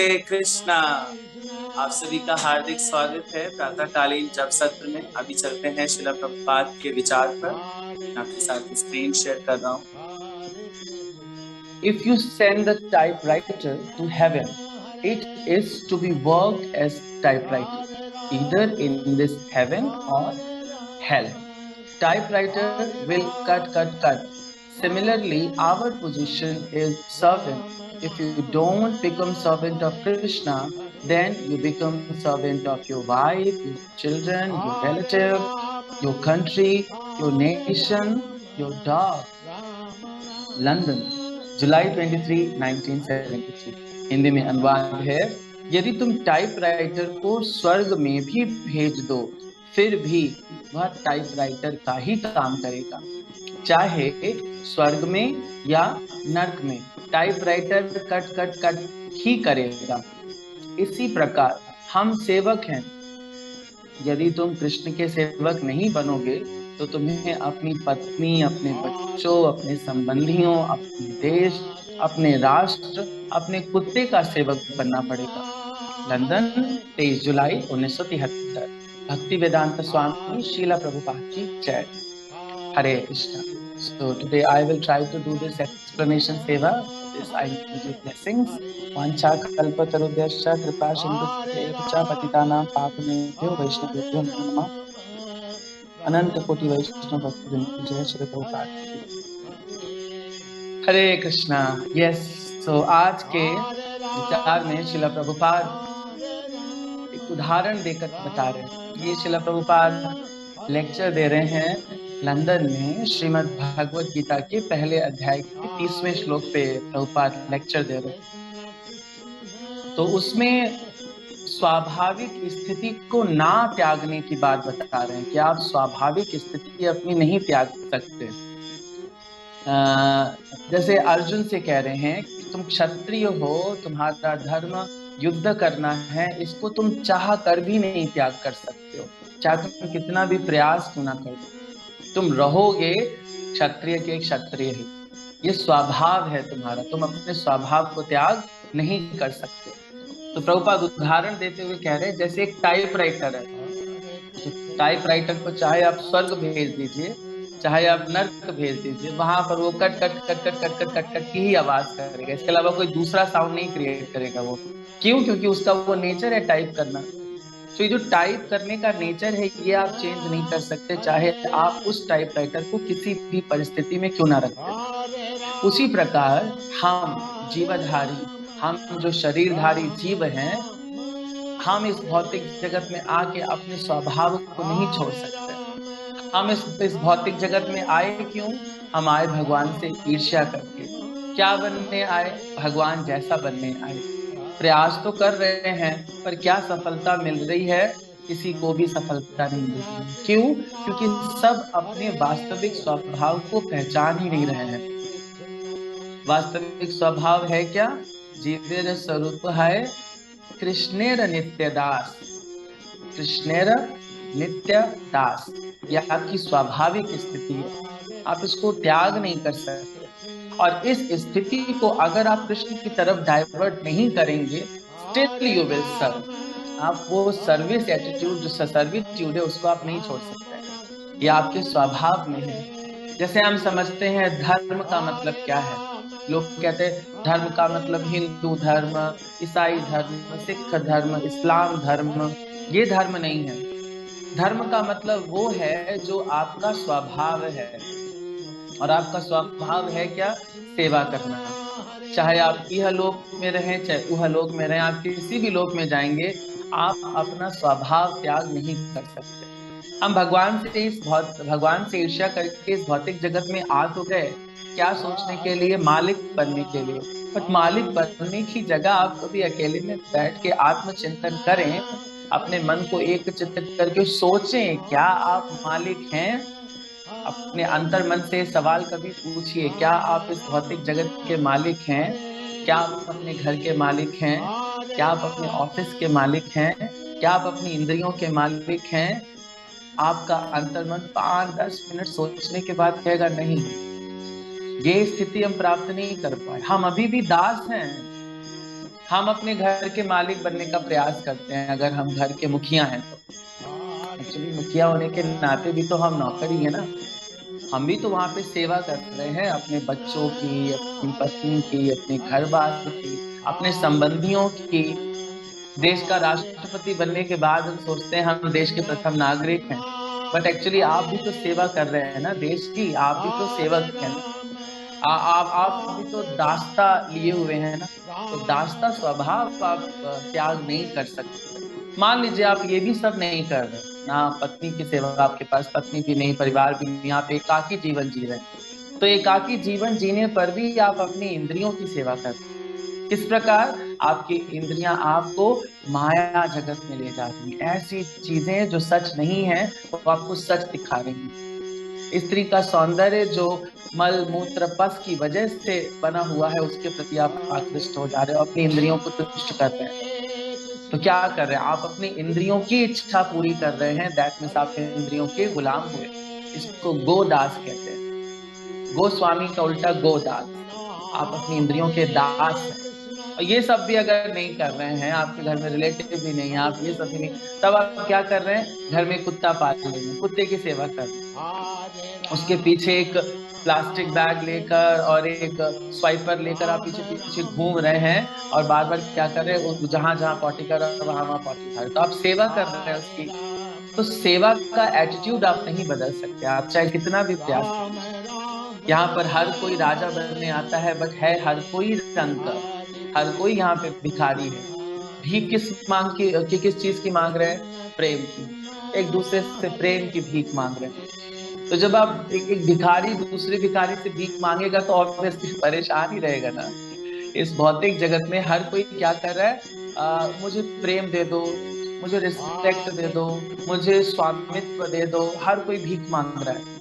हरे कृष्णा। आप सभी का हार्दिक स्वागत है प्रातःकालीन जप सत्र में। अभी चलते हैं श्रील प्रभुपाद के विचार पर। मैं आपके साथ स्क्रीन शेयर कर रहा हूँ। If you send the typewriter to heaven, it is to be worked as typewriter, either in this heaven or hell. Typewriter will cut. Similarly, our position is servant. If you don't become servant of Krishna, then you become servant of your wife, your children, your relative, your country, your nation, your dog. London, जुलाई 23, 1973। हिंदी में अनुवाद है, यदि तुम typewriter को स्वर्ग में भी भेज दो, फिर भी वह टाइपराइटर का ही काम करेगा, चाहे स्वर्ग में या नर्क में। टाइपराइटर कट ही करेगा। इसी प्रकार हम सेवक हैं। यदि तुम कृष्ण के सेवक नहीं बनोगे तो तुम्हें अपनी पत्नी, अपने बच्चों, अपने संबंधियों, अपने देश, अपने राष्ट्र, अपने कुत्ते का सेवक बनना पड़ेगा। लंदन, 23 जुलाई 1973। भक्ति वेदांत स्वामी श्रीला प्रभुपाद की जय। हरे Krishna. So today I will try to do this explanation seva. This I need your blessings. वांछा कल्पतरुभ्यश्च कृपा सिन्धुभ्यैव च पतितानां पावनेभ्यो वैष्णवेभ्यो नमो नमः। अनंत कोटि वैष्णव भक्तवृंद की जय। श्री प्रभुपाद की। हरे कृष्णा। यस, सो आज के विचार में श्रील प्रभुपाद एक उदाहरण देकर बता रहे हैं। ये श्रील प्रभुपाद लेक्चर दे रहे हैं लंदन में श्रीमद् भागवत गीता के पहले अध्याय के 30वें श्लोक पे प्रभुपाद लेक्चर दे रहे हैं। तो उसमें स्वाभाविक स्थिति को ना त्यागने की बात बता रहे हैं कि आप स्वाभाविक स्थिति अपनी नहीं त्याग सकते। जैसे अर्जुन से कह रहे हैं कि तुम क्षत्रिय हो, तुम्हारा धर्म युद्ध करना है, इसको तुम चाह कर भी नहीं त्याग कर सकते हो, चाहे तुम कितना भी प्रयास क्यों ना करो, तुम रहोगे क्षत्रिय के क्षत्रिय ही। ये स्वभाव है तुम्हारा, तुम अपने स्वभाव को त्याग नहीं कर सकते। तो प्रभुपाद उदाहरण देते हुए कह रहे हैं, जैसे एक टाइपराइटर है, तो टाइपराइटर को चाहे आप स्वर्ग भेज दीजिए, चाहे आप नर्क भेज दीजिए, वहां पर वो कट की ही आवाज करेगा, इसके अलावा कोई दूसरा साउंड नहीं क्रिएट करेगा वो। क्यों? क्योंकि उसका वो नेचर है टाइप करना। तो ये जो टाइप करने का नेचर है, ये आप चेंज नहीं कर सकते, चाहे आप उस टाइपराइटर को किसी भी परिस्थिति में क्यों ना रखते। उसी प्रकार हम जीवधारी, हम जो शरीरधारी जीव हैं, हम इस भौतिक जगत में आके अपने स्वभाव को नहीं छोड़ सकते। हम इस भौतिक जगत में आए क्यों? हम आए भगवान से ईर्ष्या करके। क्या बनने आए? भगवान जैसा बनने आए। प्रयास तो कर रहे हैं, पर क्या सफलता मिल रही है? किसी को भी सफलता नहीं मिल रही है। क्यों? क्योंकि सब अपने वास्तविक स्वभाव को पहचान ही नहीं रहे हैं। वास्तविक स्वभाव है क्या? जीवेर स्वरूप है कृष्णेर नित्य दास। कृष्णेर नित्य दास, यह आपकी स्वाभाविक स्थिति है, आप इसको त्याग नहीं कर सकते। और इस स्थिति को अगर आप कृष्ण की तरफ डाइवर्ट नहीं करेंगे, स्टिल यू विल सर्व। आप वो सर्विस एटीट्यूड, जो सर्विट्यूड है, उसको आप नहीं छोड़ सकते। ये आपके स्वभाव में है। जैसे हम समझते हैं धर्म का मतलब क्या है, लोग कहते हैं धर्म का मतलब हिंदू धर्म, ईसाई धर्म, सिख धर्म, इस्लाम धर्म। ये धर्म नहीं है। धर्म का मतलब वो है जो आपका स्वभाव है, और आपका स्वभाव है क्या? सेवा करना। चाहे आप इह लोक में रहें, चाहे उह लोक में रहें, आप किसी भी लोक में जाएंगे, आप अपना स्वभाव त्याग नहीं कर सकते। हम भगवान से ईर्ष्या करके इस भौतिक जगत में आ तो गए, क्या सोचने के लिए? मालिक बनने के लिए। बट मालिक बनने की जगह आप कभी अकेले में बैठ के आत्मचिंतन करें, अपने मन को एक चित्त करके सोचें, क्या आप मालिक हैं? अपने अंतर मन से सवाल कभी पूछिए, क्या आप इस भौतिक जगत के मालिक हैं? क्या आप अपने घर के मालिक हैं? क्या आप अपने ऑफिस के मालिक हैं? क्या आप अपनी इंद्रियों के मालिक हैं? आपका अंतर्मन 5-10 मिनट सोचने के बाद कहेगा नहीं, ये स्थिति हम प्राप्त नहीं कर पाए, हम अभी भी दास हैं। हम अपने घर के मालिक बनने का प्रयास करते हैं, अगर हम घर के मुखिया हैं तो। एक्चुअली मुखिया होने के नाते भी तो हम नौकर ही है ना। हम भी तो वहां पे सेवा कर रहे हैं अपने बच्चों की, अपनी पत्नी की, अपने घर बार की, अपने संबंधियों की। देश का राष्ट्रपति बनने के बाद हम सोचते हैं हम देश के प्रथम नागरिक हैं, बट एक्चुअली आप भी तो सेवा कर रहे हैं ना देश की, आप भी तो सेवक हैं ना। आप भी तो दास्ता लिए हुए हैं ना। तो दास्ता स्वभाव आप त्याग नहीं कर सकते। मान लीजिए आप ये भी सब नहीं कर रहे ना, पत्नी की सेवा, आपके पास पत्नी भी नहीं, परिवार भी नहीं, आप एकाकी जीवन जी रहे हैं। तो एकाकी जीवन जीने पर भी आप अपनी इंद्रियों की सेवा कर रहे हैं। किस प्रकार? आपकी इंद्रियां आपको माया जगत में ले जा रही हैं, ऐसी चीजें जो सच नहीं है वो आपको सच दिखा रही हैं। स्त्री का सौंदर्य जो मल मूत्र पस की वजह से बना हुआ है, उसके प्रति आप आकृष्ट हो जा रहे हो, अपनी इंद्रियों को तुष्ट कर रहे हैं। तो क्या कर रहे हैं आप? अपनी इंद्रियों की इच्छा पूरी कर रहे हैं, दैट मीन्स आप इंद्रियों के गुलाम हुए। इसको गोदास कहते हैं। गोस्वामी का उल्टा गोदास। आप अपनी इंद्रियों के दास हैं। और ये सब भी अगर नहीं कर रहे हैं, आपके घर में रिलेटिव भी नहीं है, आप ये सब भी नहीं, तब आप क्या कर रहे हैं? घर में कुत्ता पाल रहे हैं, कुत्ते की सेवा कर रहे हैं। उसके पीछे एक प्लास्टिक बैग लेकर और एक स्वाइपर लेकर आप पीछे पीछे घूम रहे हैं, और बार बार क्या कर रहे हैं? जहां जहां पॉटी कर रहा है वहां वहां पॉटी कर रहे हैं। तो आप सेवा कर रहे हैं उसकी। तो सेवा का एटीट्यूड आप नहीं बदल सकते, आप चाहे कितना भी प्रयास करें। यहाँ पर हर कोई राजा बनने आता है, बट है हर कोई रंग का। हर कोई यहाँ पे भिखारी है। भीख किस चीज की मांग रहे हैं? प्रेम की। एक दूसरे से प्रेम की भीख मांग रहे हैं। तो जब आप एक भिखारी दूसरे भिखारी से भीख मांगेगा तो ऑब्वियसली परेशान ही रहेगा ना। इस भौतिक जगत में हर कोई क्या कर रहा है? मुझे प्रेम दे दो, मुझे रिस्पेक्ट दे दो, मुझे स्वामित्व दे दो। हर कोई भीख मांग रहा है।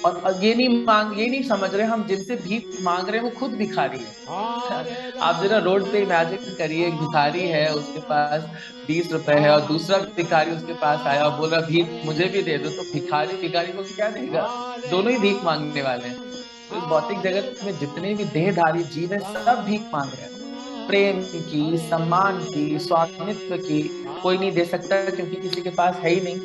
और ये नहीं समझ रहे हम जिनसे भीख मांग रहे हैं वो खुद भिखारी है। आप जरा रोड पे इमेजिन करिए, एक भिखारी है, उसके पास 20 रुपए है, और दूसरा भिखारी उसके पास आया और बोल रहा भीख मुझे भी दे दो। तो भिखारी भिखारी को क्या देगा? दोनों ही भीख मांगने वाले हैं। तो इस भौतिक जगत में जितने भी देहधारी जीव है, सब भीख मांग रहे हैं। प्रेम की, सम्मान की, स्वामित्व की। कोई नहीं दे सकता क्योंकि किसी के पास है ही नहीं,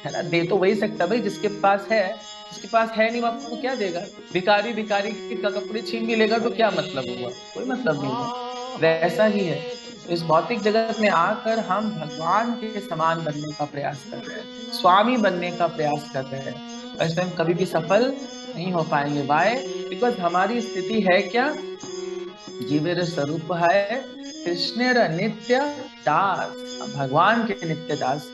है ना। दे तो वही सकता भाई जिसके पास है, जिसके पास है नहीं वो आपको क्या देगा? भिखारी भिखारी के कपड़े छीन भी लेगा तो क्या मतलब हुआ? कोई मतलब नहीं हुआ। वैसा ही है। तो इस भौतिक जगत में आकर हम भगवान के समान बनने का प्रयास कर रहे हैं, स्वामी बनने का प्रयास कर रहे हैं। वैसे हम कभी भी सफल नहीं हो पाएंगे। वाई? बिकॉज हमारी स्थिति है क्या? जीवेर स्वरूप है कृष्णेर नित्य दास, भगवान के नित्य दास।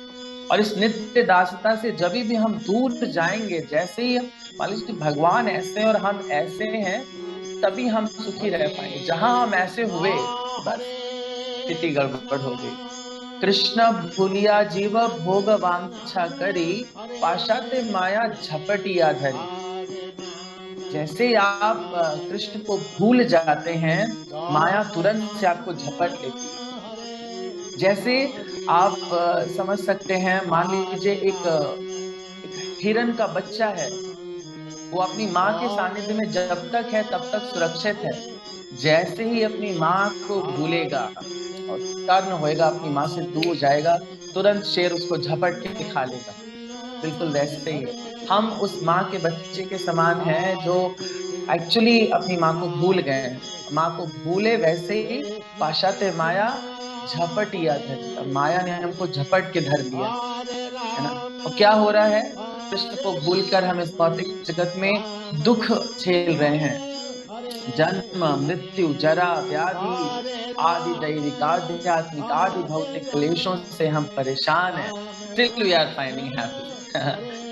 और इस नित्य दासता से जब भी हम दूर जाएंगे, जैसे ही मान लीजिए भगवान ऐसे और हम ऐसे हैं, तभी हम सुखी रह पाएंगे। जहां हम ऐसे हुए, बस स्थिति गड़बड़ हो गई। कृष्ण भूलिया जीव भोग वांछा करी, पाशाते माया झपटिया धरी। जैसे आप कृष्ण को भूल जाते हैं, माया तुरंत से आपको झपट लेती है। जैसे आप समझ सकते हैं, मान लीजिए एक हिरन का बच्चा है, वो अपनी माँ के सानिध्य में जब तक है तब तक सुरक्षित है। जैसे ही अपनी माँ को भूलेगा और टर्न होएगा, अपनी माँ से दूर जाएगा, तुरंत शेर उसको झपट के खा लेगा। बिल्कुल वैसे ही है। हम उस माँ के बच्चे के समान हैं जो एक्चुअली अपनी माँ को भूल गए हैं। माँ को भूले वैसे ही पाशाते माया झपटिया धरी, माया ने हमको झपट के धर लिया, है ना। और क्या हो रहा है? कृष्ण को भूलकर हम इस भौतिक जगत में दुख झेल रहे हैं। जन्म मृत्यु जरा व्याधि आदि दैविक आध्यात्मिक आदि भौतिक क्लेशों से हम परेशान हैं। Still we are finding happy.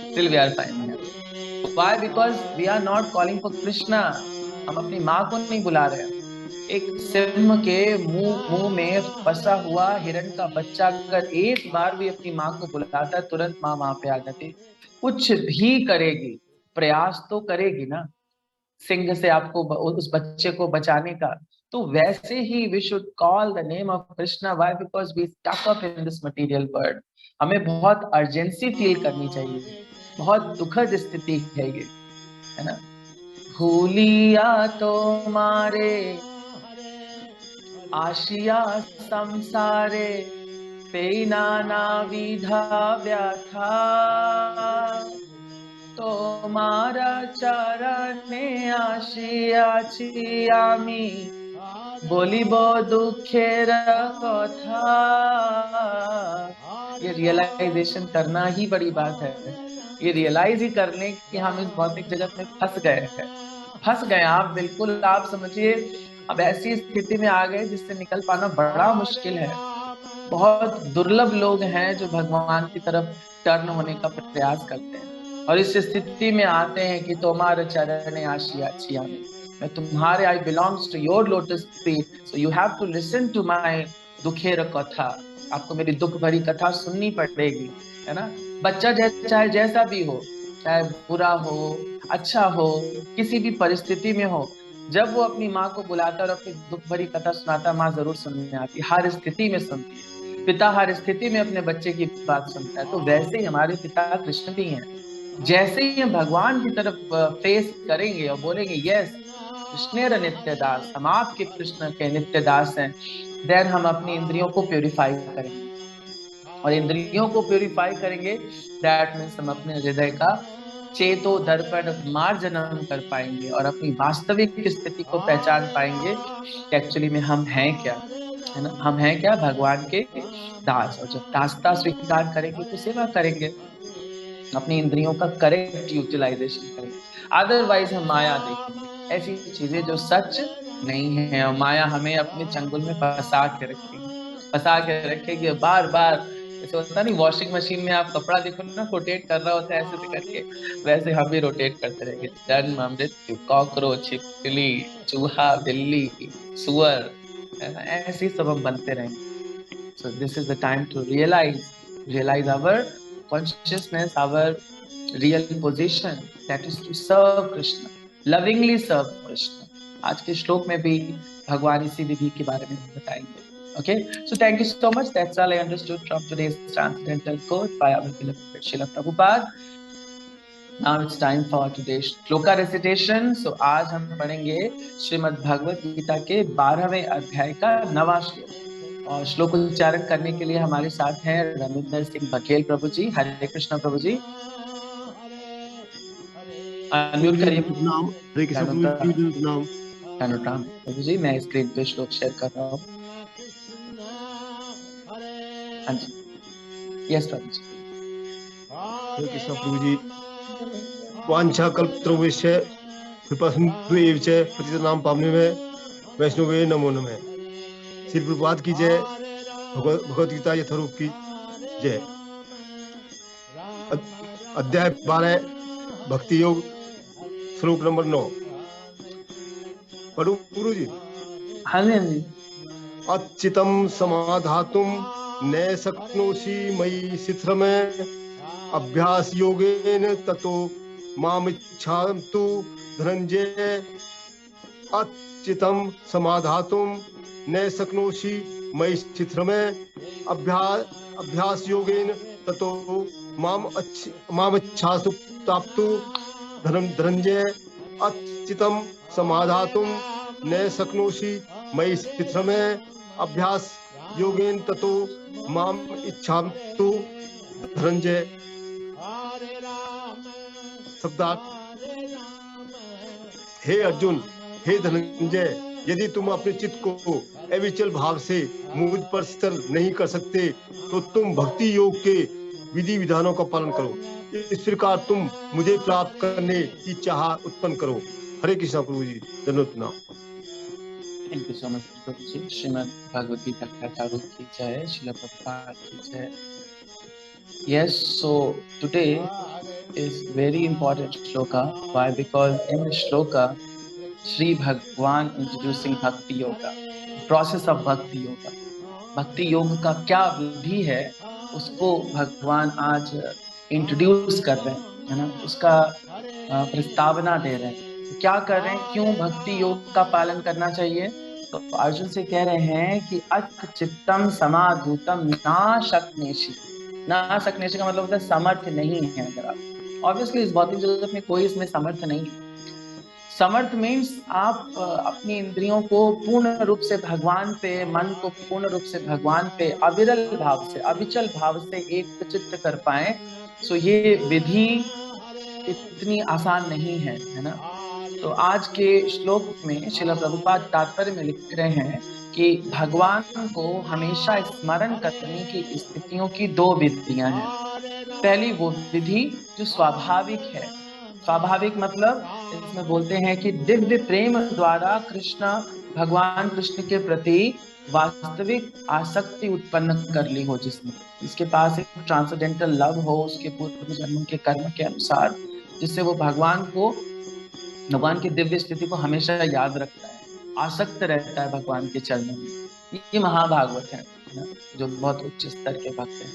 Still we are finding happy. Why? Because we are not calling for Krishna. हम अपनी माँ को नहीं बुला रहे हैं। एक सिंह के मुंह में फंसा हुआ हिरण का बच्चा अगर एक बार भी अपनी माँ को बुलाता है, तुरंत माँ वहां पे आ जाती। कुछ भी करेगी, प्रयास तो करेगी ना सिंह से आपको उस बच्चे को बचाने का। तो वैसे ही we should call the name of Krishna. Why? Because we stuck up in this material world. हमें बहुत अर्जेंसी फील करनी चाहिए। बहुत दुखद स्थिति है ये, है ना। भूलिया तो मारे आशिया संसारे पे नानाविधा व्यथा, তোমারা চরণে আসিয়াছি আমি, বলিব দুঃखेर कथा। ये रियलाइजेशन करना ही बड़ी बात है। ये रियलाइज ही कर लें कि हम इस भौतिक जगत में फंस गए हैं। फंस गए आप, बिल्कुल आप समझिए। अब ऐसी स्थिति में आ गए जिससे निकल पाना बड़ा मुश्किल है। बहुत दुर्लभ लोग हैं जो भगवान की तरफ टर्न होने का प्रयास करते हैं और इस स्थिति में आते हैं कि तुम्हारे चरण आशिया छिया में, मैं तुम्हारे, I belongs to your lotus feet, so you have to listen to my दुखेर कथा। आपको मेरी दुख भरी कथा सुननी पड़ेगी, है ना। बच्चा चाहे जैसा भी हो, चाहे बुरा हो अच्छा हो, किसी भी परिस्थिति में हो, जब वो अपनी माँ को बुलाता और अपनी दुख भरी कथा सुनाता, माँ जरूर सुनने आती, हर स्थिति में सुनती है। पिता हर स्थिति में अपने बच्चे की बात सुनता है। तो वैसे ही हमारे पिता कृष्ण भी हैं। जैसे ही हम भगवान की तरफ फेस करेंगे और बोलेंगे यस कृष्णेर नित्य दास, हम आपके कृष्ण के नित्य दास हैं, देन हम अपनी इंद्रियों को प्योरीफाई करेंगे। और इंद्रियों को प्योरीफाई करेंगे, दैट मीन्स हम अपने हृदय का चेतो दर्पण मार्जनम कर पाएंगे और अपनी वास्तविक स्थिति को पहचान पाएंगे कि एक्चुअली में हम हैं क्या, है ना। हम हैं क्या, भगवान के दास। और जब दासता स्वीकार करेंगे तो सेवा करेंगे, अपनी इंद्रियों का करेक्ट यूटिलाइजेशन करेंगे। अदरवाइज हम माया देखेंगे, ऐसी चीजें जो सच नहीं है, और माया हमें अपने चंगुल में फंसा के रखेगी बार बार। जैसे होता नहीं, वॉशिंग मशीन में आप कपड़ा देखो ना, रोटेट कर रहा होता है ऐसे करके, वैसे हम भी रोटेट करते रहेंगे। जन्म मृत्यु, कॉकरोच, छिपकली, चूहा, बिल्ली, सुअर, ऐसे ही सब हम बनते रहेंगे। So this is the time to realize our consciousness, our real position, that is to serve Krishna, lovingly serve Krishna. आज के श्लोक में भी भगवान इसी विधि के बारे में बताएंगे। Okay, so thank you so much. That's all I understood from today's transcendental quote by our beloved Srila Prabhupada. Now it's time for today's shloka recitation. So आज हम पढ़ेंगे श्रीमद् भगवत गीता के 12वें अध्याय का 9वां श्लोक। और श्लोक उच्चारण करने के लिए हमारे साथ हैं रविंदर सिंह बघेल प्रभु जी। हरे कृष्ण प्रभु जी, अनम्यूट करिए। हरे कृष्ण प्रभु जी, मैं स्क्रीन पे श्लोक शेयर कर रहा हूँ। हाँ जी, यस प्रभु जी। हरे कृष्ण प्रभु जी। वांछा कल्पतरुभ्यश्च कृपासिन्धुभ्येव च पतितानां पावनेभ्यः वैष्णवे नमो नमः। श्री प्रभुपाद की जय, भगवत गीता यथारूप की जय। अध्याय 12 भक्ति योग, श्लोक नंबर 9। पढ़ू गुरु जी? हाँ जी। अच्युतम समाधातुम न शक्नोषि मयि शिथिरमे, अभ्यास योगेन ततो मामिच्छन्तु धनंजय। अच्युतम समाधातुम न शक्नोषि मयि शिथिरमे, अभ्यास योगेन ततो मामिच्छन्तु धनंजय। अच्युतम समाधातुम न शक्नोषि मयि शिथिरमे, अभ्यास योगेन ततो माम इच्छन्तु धनंजय। शब्दार्थ: हे अर्जुन, हे धनंजय, यदि तुम अपने चित्त को अविचल भाव से मुझ पर स्थिर नहीं कर सकते तो तुम भक्ति योग के विधि विधानों का पालन करो। इस प्रकार तुम मुझे प्राप्त करने की चाह उत्पन्न करो। हरे कृष्णा प्रभु जी, धन्यवाद नाम। थैंक यू सो मच प्रभु जी। श्रीमद् भगवत गीता यथारूप की जय, श्रील प्रभुपाद की जय। Yes, so today is very important shloka. Why? Because in the shloka, Shri Bhagwan introducing Bhakti Yoga, process of Bhakti Yoga. Bhakti Yoga का क्या विधि है, उसको भगवान आज इंट्रोड्यूस कर रहे हैं, है ना। उसका प्रस्तावना दे रहे हैं। क्या कर रहे हैं, क्यों भक्ति योग का पालन करना चाहिए। तो अर्जुन से कह रहे हैं कि अच्युतम समाधूतम ना शक्नेषि। ना सकने का मतलब होता है समर्थ नहीं है। अगर आप ऑब्वियसली इस भौतिक जगत में कोई इसमें समर्थ नहीं है। समर्थ मीन्स आप अपनी इंद्रियों को पूर्ण रूप से भगवान पे, मन को पूर्ण रूप से भगवान पे अविरल भाव से, अविचल भाव से एक चित्त कर पाए। सो ये विधि इतनी आसान नहीं है, है ना। तो आज के श्लोक में श्रील प्रभुपाद तात्पर्य में लिख रहे हैं कि भगवान को हमेशा स्मरण करने की स्थितियों की दो विधियां हैं। पहली वो विधि जो स्वाभाविक है। स्वाभाविक मतलब इसमें बोलते हैं कि दिव्य प्रेम द्वारा भगवान कृष्ण के प्रति वास्तविक आसक्ति उत्पन्न कर ली हो, जिसके पास एक ट्रांसेंडेंटल लव हो उसके पूर्व जन्म के कर्म के अनुसार, जिससे वो भगवान की दिव्य स्थिति को हमेशा याद रखता है, आसक्त रहता है भगवान के चरणों में। ये महाभागवत है ना, जो बहुत उच्च स्तर के भक्त हैं।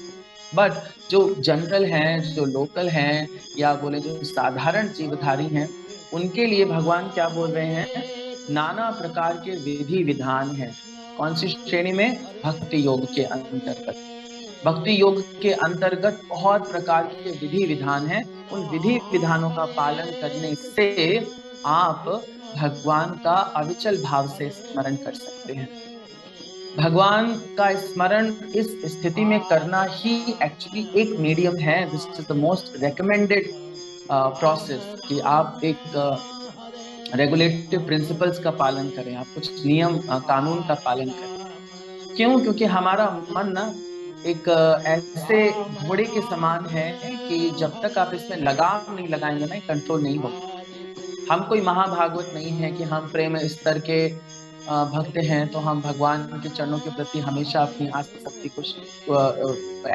बट जो जनरल हैं, जो लोकल हैं, या बोले जो साधारण जीवधारी हैं, उनके लिए भगवान क्या बोल रहे हैं? नाना प्रकार के विधि विधान हैं। कौन सी श्रेणी में? भक्ति योग के अंतर्गत। भक्ति योग के अंतर्गत बहुत प्रकार के विधि विधान हैं। उन विधि विधानों का पालन करने से आप भगवान का अविचल भाव से स्मरण कर सकते हैं। भगवान का स्मरण इस स्थिति में करना ही एक्चुअली एक मीडियम है। This is the most recommended process कि आप एक रेगुलेटिव प्रिंसिपल्स का पालन करें, आप कुछ नियम कानून का पालन करें। क्यों? क्योंकि हमारा मन ना एक ऐसे घोड़े के समान है कि जब तक आप इसमें लगाम नहीं लगाएंगे ना, कंट्रोल नहीं होगा। हम कोई महाभागवत नहीं है कि हम प्रेम स्तर के भक्त हैं तो हम भगवान के चरणों के प्रति हमेशा अपनी आसक्ति को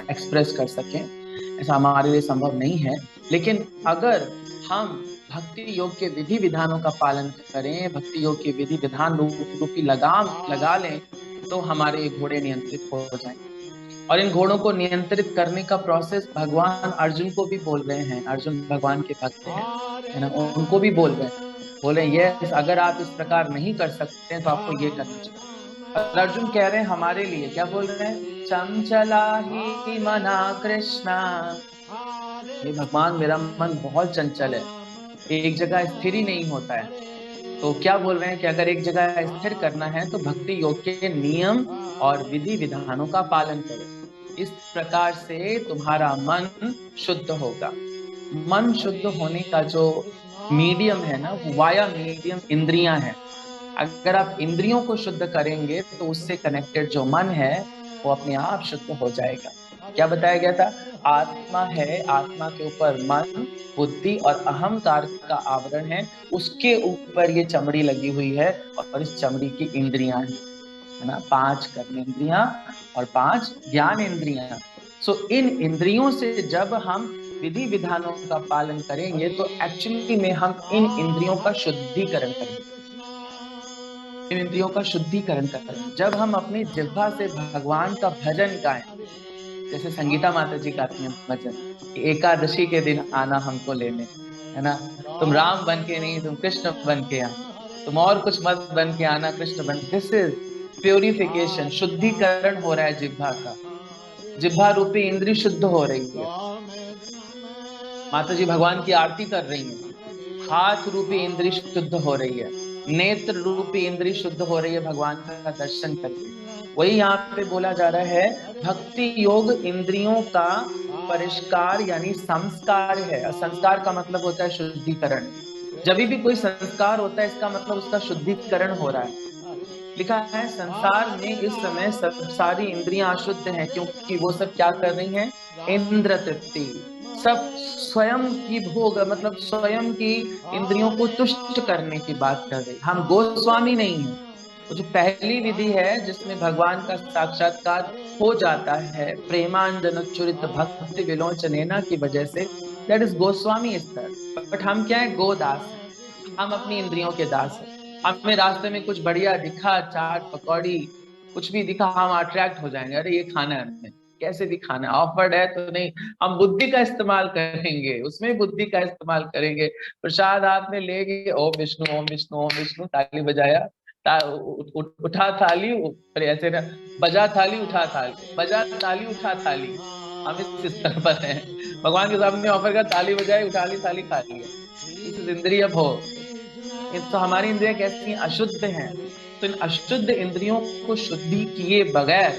एक्सप्रेस कर सकें, ऐसा हमारे लिए संभव नहीं है। लेकिन अगर हम भक्ति योग के विधि विधानों का पालन करें, भक्ति योग के विधि विधान रूपी लगाम लगा लें, तो हमारे घोड़े नियंत्रित हो जाएंगे। और इन घोड़ों को नियंत्रित करने का प्रोसेस भगवान अर्जुन को भी बोल रहे हैं। अर्जुन भगवान के भक्त हैं, है ना, उनको भी बोल रहे हैं यस, अगर आप इस प्रकार नहीं कर सकते हैं तो आपको ये करना चाहिए। और अर्जुन कह रहे हैं हमारे लिए, क्या बोल रहे हैं? चंचला ही मना कृष्णा, ये भगवान मेरा मन बहुत चंचल है, एक जगह स्थिर ही नहीं होता है। तो क्या बोल रहे हैं कि अगर एक जगह स्थिर करना है तो भक्ति योग के नियम और विधि विधानों का पालन करो। इस प्रकार से तुम्हारा मन शुद्ध होगा। मन शुद्ध होने का जो मीडियम है ना, वाया मीडियम इंद्रियां हैं। अगर आप इंद्रियों को शुद्ध करेंगे तो उससे कनेक्टेड जो मन है वो अपने आप शुद्ध हो जाएगा। क्या बताया गया था? आत्मा है, आत्मा के ऊपर मन, बुद्धि और अहंकार का आवरण है, उसके ऊपर ये चमड़ी लगी हुई है और इस चमड़ी की इंद्रियां हैं, है ना, 5 कर्मेंद्रियां और 5 ज्ञान इंद्रियां। सो इन इंद्रियों से जब हम विधि विधानों का पालन करेंगे तो एक्चुअली में हम इन इंद्रियों का शुद्धिकरण करेंगे। इन इंद्रियों का शुद्धिकरण करेंगे जब हम अपनी जिह्वा से भगवान का भजन गाएं। जैसे संगीता माता जी गाती हैं भजन, एकादशी के दिन आना हमको लेने, है ना, तुम राम बन के नहीं, तुम कृष्ण बन के आना, तुम और कुछ मत बन के आना, कृष्ण बन। दिस इज प्योरिफिकेशन, शुद्धिकरण हो रहा है जिह्वा का। जिह्वा रूपी इंद्री शुद्ध हो रही है। माता जी भगवान की आरती कर रही हैं, हाथ रूपी इंद्री शुद्ध हो रही है, नेत्र रूपी इंद्री शुद्ध हो रही है भगवान का दर्शन करके। वही यहाँ पे बोला जा रहा है, भक्ति योग इंद्रियों का परिष्कार यानी संस्कार है। संस्कार का मतलब होता है शुद्धिकरण। जब भी कोई संस्कार होता है इसका मतलब उसका शुद्धिकरण हो रहा है। लिखा है संसार में इस समय सब सारी इंद्रियां अशुद्ध हैं, क्योंकि वो सब क्या कर रही हैं? इंद्र तृप्ति, सब स्वयं की भोग, मतलब स्वयं की इंद्रियों को तुष्ट करने की बात कर रही। हम गोस्वामी नहीं हैं। तो जो पहली विधि है जिसमें भगवान का साक्षात्कार हो जाता है प्रेमांजन चुरित भक्ति विलोचनेना की वजह से, दैट इज गोस्वामी स्तर। बट हम क्या है? गोदास। हम अपनी इंद्रियों के दास हैं। हमें रास्ते में कुछ बढ़िया दिखा, चाट पकौड़ी कुछ भी दिखा, हम अट्रैक्ट हो जाएंगे, अरे ये खाना है, हमें कैसे भी खाना है, ऑफर्ड है तो नहीं, हम बुद्धि का इस्तेमाल करेंगे, उसमें बुद्धि का इस्तेमाल करेंगे। प्रसाद हाथ में लेंगे, ओम विष्णु ओम विष्णु ओम विष्णु, ताली बजाया, उठा थाली, फिर ऐसे ना, बजा थाली उठा थाली, बजा ताली उठा थाली। हम इस स्तर पर हैं। भगवान के सामने ऑफर का, ताली बजाई, उठा ली, थाली खा लिया। इस इंद्रिय भोग। तो हमारी इंद्रियां कैसी हैं? अशुद्ध हैं। तो इन अशुद्ध इंद्रियों को शुद्धि किए बगैर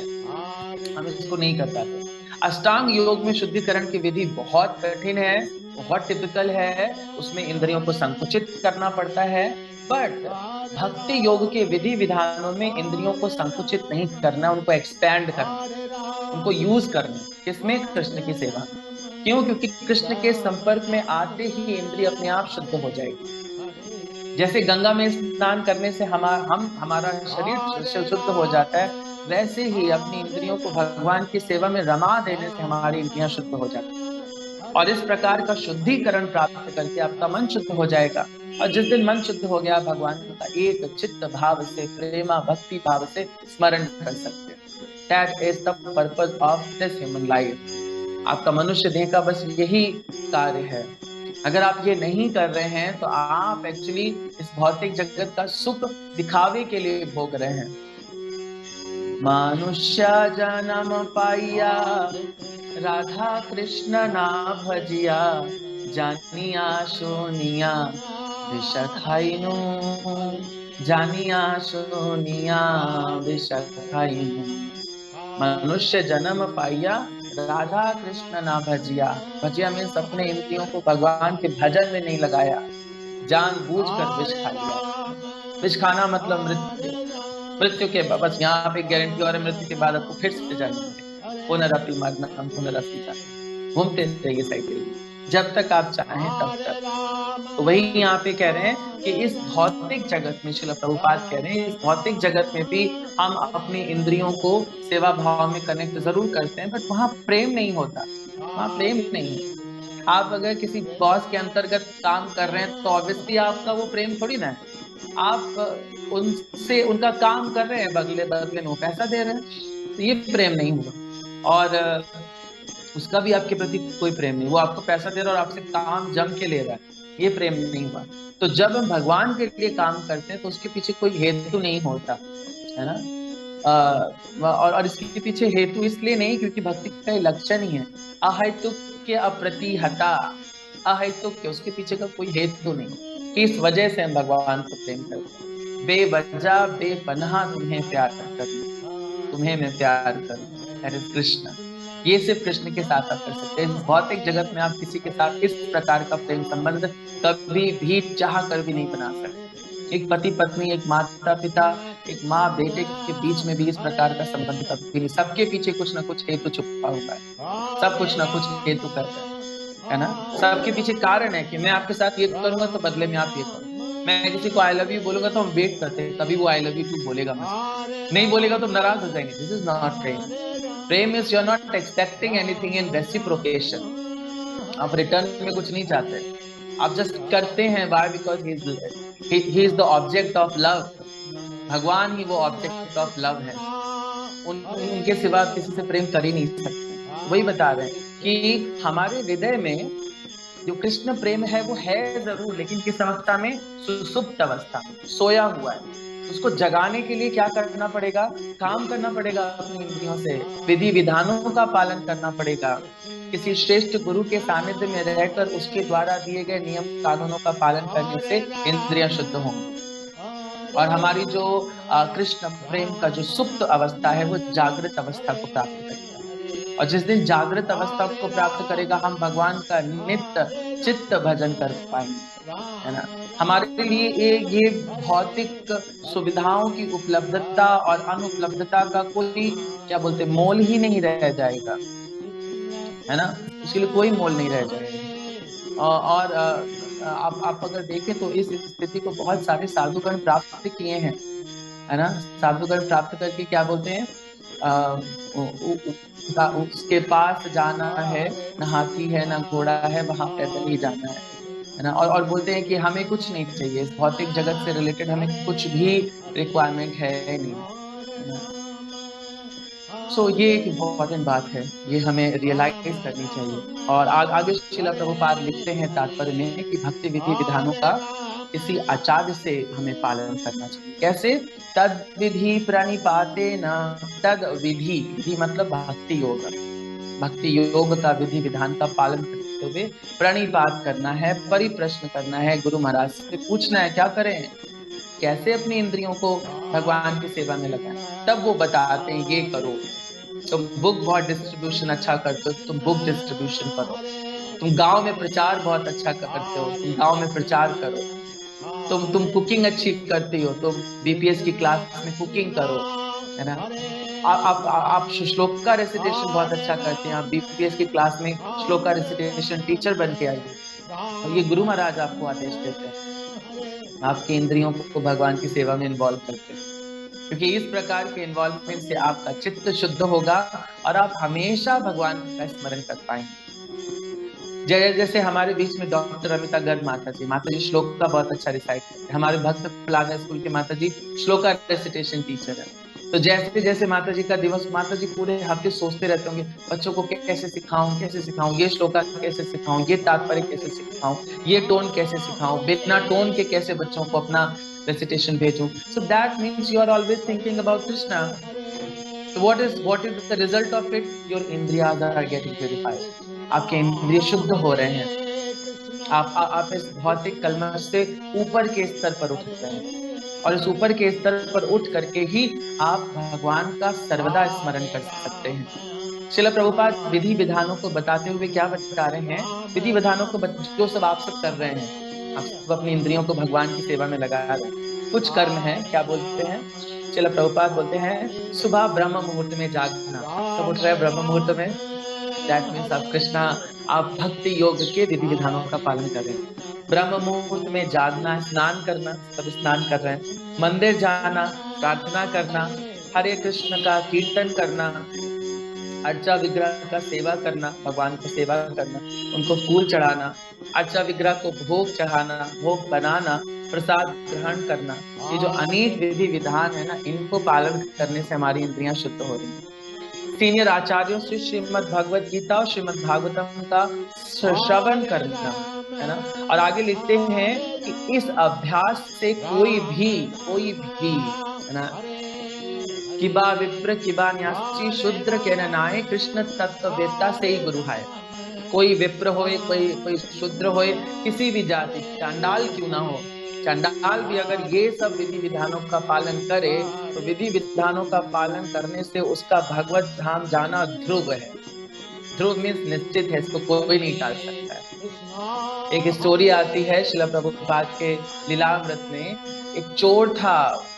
हम इसको नहीं कर पाते। अष्टांग योग में शुद्धिकरण की विधि बहुत कठिन है, बहुत टिपिकल है, उसमें इंद्रियों को संकुचित करना पड़ता है। बट भक्ति योग के विधि विधानों में इंद्रियों को संकुचित नहीं करना, उनको एक्सपैंड करना, उनको यूज करना। किसमें? कृष्ण की सेवा में। क्यों? क्योंकि कृष्ण के संपर्क में आते ही इंद्रिय अपने आप शुद्ध हो जाएगी। जैसे गंगा में स्नान करने से हमारा शरीर शुद्ध हो जाता है, वैसे ही अपनी इंद्रियों को भगवान की सेवा में रमा देने से हमारी इंद्रियां शुद्ध हो जाती हैं। और इस प्रकार का शुद्धिकरण प्राप्त करके आपका मन शुद्ध हो जाएगा। और जिस दिन मन शुद्ध हो गया, भगवान का एक चित्त भाव से, प्रेमा भक्ति भाव से स्मरण कर सकते हैं। That is the purpose of this human life. आपका मनुष्य देह का बस यही कार्य है। अगर आप ये नहीं कर रहे हैं तो आप एक्चुअली इस भौतिक जगत का सुख दिखावे के लिए भोग रहे हैं। मनुष्य जन्म पाइया, राधा कृष्ण ना भजिया, जानिया सोनिया विष खाइनु, जानिया सोनिया विष खाइनु। मनुष्य जन्म पाइया, राधा कृष्ण ना भजिया। भजिया में अपने इंद्रियों को भगवान के भजन में नहीं लगाया, जानबूझकर विष खा लिया। विष खाना मतलब मृत्यु। मृत्यु के बस यहाँ पे गारंटी और मृत्यु के बाद आपको फिर से जाएंगे, पुनरअपि मरणम पुनरअपि जननम, घूमते रहिए साइकिल, जब तक आप चाहें तब तक। तो वही यहाँ पे कह रहे हैं कि इस भौतिक जगत में, श्रील प्रभुपाद कह रहे हैं, इस भौतिक जगत में भी हम अपनी इंद्रियों को सेवा भाव में कनेक्ट जरूर करते हैं, बट वहां प्रेम नहीं होता, वहां प्रेम नहीं है। आप अगर किसी बॉस के अंतर्गत काम कर रहे हैं तो ऑब्वियसली आपका वो प्रेम थोड़ी ना है। आप उनसे उनका काम कर रहे हैं, बदले में वो पैसा दे रहे हैं, तो ये प्रेम नहीं हुआ। और उसका भी आपके प्रति कोई प्रेम नहीं, वो आपको पैसा दे रहा है और आपसे काम जम के ले रहा है, ये प्रेम नहीं हुआ। तो जब हम भगवान के लिए काम करते हैं तो उसके पीछे कोई हेतु नहीं होता है ना। और इसके पीछे हेतु इसलिए नहीं क्योंकि भक्ति का लक्षण ही है अहेतुक के अप्रतिहता, अहेतुक के, उसके पीछे का कोई हेतु नहीं। किस वजह से हम भगवान को प्रेम करते हैं? बेवजह बेपनाह तुम्हें प्यार करूं, तुम्हें मैं प्यार करूं, अरे कृष्ण। ये सिर्फ कृष्ण के साथ आप कर सकते हैं। भौतिक जगत में आप किसी के साथ इस प्रकार का प्रेम संबंध कभी भी चाह कर भी नहीं बना सकते। एक पति पत्नी, एक माता पिता, एक माँ बेटे के बीच में भी इस प्रकार का संबंध कभी नहीं। सबके पीछे कुछ ना कुछ हेतु छुपा हुआ है, सब कुछ ना कुछ हेतु करते हैं, है ना। सबके पीछे कारण है कि मैं आपके साथ ये करूंगा तो बदले में आप ये करो। मैं किसी को आई लव यू बोलूंगा तो हम वेट करते हैं कभी वो आई लव यू टू बोलेगा, मुझे नहीं बोलेगा तो नाराज हो जाएंगे। This is not prem. Prem is you are not expecting anything in reciprocation. आप रिटर्न में कुछ नहीं चाहते, आप जस्ट करते हैं। Why? Because he is the object of love. भगवान ही वो ऑब्जेक्ट ऑफ लव है, उनके सिवा किसी से प्रेम कर ही नहीं सकते। वही बता रहे हैं कि हमारे हृदय में जो कृष्ण प्रेम है वो है जरूर, लेकिन किस अवस्था में? सुसुप्त अवस्था, सोया हुआ है। उसको जगाने के लिए क्या करना पड़ेगा? काम करना पड़ेगा अपनी इंद्रियों से, विधि विधानों का पालन करना पड़ेगा। किसी श्रेष्ठ गुरु के सानिध्य में रहकर उसके द्वारा दिए गए नियम कानूनों का पालन करने से इंद्रियां शुद्ध होंगी। और हमारी जो कृष्ण प्रेम का जो सुप्त अवस्था है वो जागृत अवस्था को प्राप्त करेगा। और जिस दिन जागृत अवस्था को प्राप्त करेगा हम भगवान का नित्य चित्त भजन कर पाएंगे, है ना। हमारे लिए ये भौतिक सुविधाओं की उपलब्धता और अनुपलब्धता का कोई क्या बोलते मोल ही नहीं रह जाएगा, है ना। उसके लिए कोई मोल नहीं रह जाएगा। और आप अगर देखें तो इस स्थिति को बहुत सारे साधुगण प्राप्त किए हैं, है ना। साधुगण प्राप्त करके क्या बोलते हैं? उसके पास जाना है, न हाथी है न घोड़ा है, वहां पैदल ही जाना है ना। और बोलते हैं कि हमें कुछ नहीं चाहिए, इस भौतिक जगत से रिलेटेड हमें कुछ भी रिक्वायरमेंट है नहीं। सो ये एक इम्पोर्टेंट बात है, ये हमें रियलाइज करनी चाहिए। और आगे श्रील प्रभुपाद लिखते हैं तात्पर्य में कि भक्ति विधि विधानों का किसी आचार्य से हमें पालन करना चाहिए। कैसे? तद विधि प्रणिपाते न तद विधि, विधि मतलब भक्ति योग, भक्ति योग का विधि विधान का पालन करते हुए प्रणिपात करना है, परिप्रश्न करना है, गुरु महाराज से पूछना है क्या करें, कैसे अपनी इंद्रियों को भगवान की सेवा में लगाएं। तब वो बताते हैं ये करो, तुम बुक बहुत डिस्ट्रीब्यूशन अच्छा करते हो, तुम बुक डिस्ट्रीब्यूशन करो, तुम गांव में प्रचार बहुत अच्छा करते हो, तुम गांव में प्रचार करो, तुम कुकिंग अच्छी करती हो, तुम बीपीएस की क्लास में कुकिंग करो, है ना। आप श्लोका रेसिटेशन बहुत अच्छा करते हैं, आप बीपीएस की क्लास में श्लोका रेसिटेशन टीचर बन के आइए। और ये गुरु महाराज आपको आदेश देते हैं, आपकी इंद्रियों को भगवान की सेवा में इन्वॉल्व करते हैं, क्योंकि इस प्रकार के इन्वॉल्वमेंट से आपका चित्त शुद्ध होगा और आप हमेशा भगवान का स्मरण कर पाएंगे। जैसे हमारे बीच में डॉक्टर अमिता गर्ग माता जी श्लोक का बहुत अच्छा रिसाइट करते हैं। हमारे भक्त प्लाजा स्कूल के माता जी श्लोका रेसिटेशन टीचर है। तो जैसे जैसे माता जी का दिवस, माता जी पूरे हफ्ते सोचते रहते होंगे बच्चों को कैसे सिखाऊं, ये श्लोका कैसे सिखाऊं, ये तात्पर्य कैसे सिखाऊं, ये टोन कैसे सिखाऊं, बिना टोन के कैसे बच्चों को अपना रेसिटेशन भेजूं। So that means you are always thinking about Krishna. So what is the result of it? Your indriyas are getting purified. आपके इंद्रिय शुद्ध हो रहे हैं। आप इस भौतिक कलमश से ऊपर के स्तर पर उठ रहे हैं, और इस ऊपर के स्तर पर उठ करके ही आप भगवान का सर्वदा स्मरण कर सकते हैं। श्रील प्रभुपाद विधि विधानों को बताते हुए क्या बता रहे हैं? विधि विधानों को जो सब आप सब कर रहे हैं, आप सब अपनी इंद्रियों को भगवान की सेवा में लगा रहे हैं। कुछ कर्म है, क्या बोलते हैं? श्रील प्रभुपाद बोलते हैं सुबह ब्रह्म मुहूर्त में जागना। सब उठ रहे हैं ब्रह्म मुहूर्त में, दैट मीन्स आप कृष्णा, आप भक्ति योग के विधि विधानों का पालन कर रहे हैं। ब्रह्म मुहूर्त में जागना, स्नान करना, सब स्नान कर रहे हैं। मंदिर जाना, प्रार्थना करना, हरे कृष्ण का कीर्तन करना, अर्चा विग्रह का सेवा करना, भगवान की सेवा करना, उनको फूल चढ़ाना, अर्चा विग्रह को भोग चढ़ाना, भोग बनाना, प्रसाद ग्रहण करना, ये जो अनेक विधि विधान है ना, इनको पालन करने से हमारी इंद्रियां शुद्ध हो रही हैं। सीनियर आचार्यों से श्रीमद् भगवत गीता और श्रीमद् भागवतम का श्रवण करना, है ना। और आगे लिखते हैं कि इस अभ्यास से कोई भी है ना, किबा विप्र किबा न्यासी शूद्र के नाय कृष्ण तत्ववेत्ता से ही गुरु है। कोई विप्र होए, कोई शूद्र होए, किसी भी जाति, चांडाल क्यों ना हो, चांडाल भी अगर ये सब विधि विधानों का पालन करे तो विधि विधानों का पालन करने से उसका भगवत धाम जाना ध्रुव है। ध्रुव मीन्स निश्चित है, इसको कोई नहीं टाल सकता है। एक स्टोरी आती है श्रील प्रभुपाद के लीलामृत में। एक चोर था,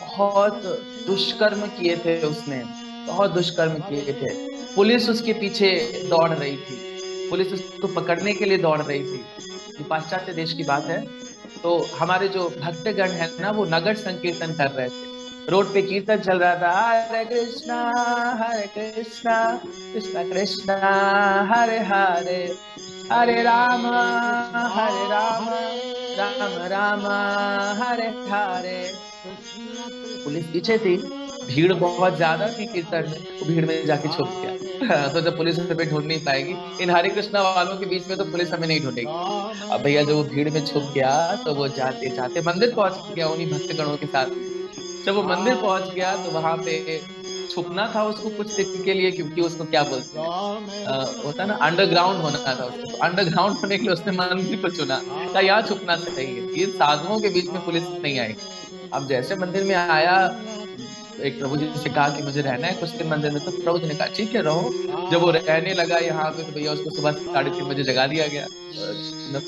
बहुत दुष्कर्म किए थे उसने, बहुत दुष्कर्म किए थे। पुलिस उसके पीछे दौड़ रही थी, पुलिस उसको पकड़ने के लिए दौड़ रही थी। ये पाश्चात्य देश की बात है। तो हमारे जो भक्तगण है ना, वो नगर संकीर्तन कर रहे थे, रोड पे कीर्तन चल रहा था, हरे कृष्णा कृष्णा कृष्णा हरे हरे, हरे राम राम राम हरे हरे। पुलिस पीछे थी, भीड़ बहुत ज्यादा थी कीर्तन में, तो भीड़ में जाके छुप गया। तो जब पुलिस हमें ढूंढ नहीं पाएगी, इन हरे कृष्णा वालों के बीच में तो पुलिस हमें नहीं ढूंढेगी। अब भैया जो भीड़ में छुप गया, तो वो जाते जाते मंदिर पहुंच गया उन्हीं भक्तगणों के साथ। जब वो मंदिर पहुंच गया तो वहां पे छुपना था उसको कुछ दिन के लिए, क्योंकि उसको क्या बोलते हैं, होता ना, अंडरग्राउंड होना था उसको। तो अंडरग्राउंड होने के लिए उसने मंदिर को चुना, क्या यहाँ छुपना सही है, ये साधुओं के बीच में पुलिस नहीं आएगी। अब जैसे मंदिर में आया, एक प्रभु जी से कहा कि मुझे रहना है कुछ दिन मंदिर में, तो प्रभु जी ने कहा ठीक है रहो। जब वो रहने लगा यहाँ पे, तो भैया उसको सुबह 3:30 बजे जगा दिया गया।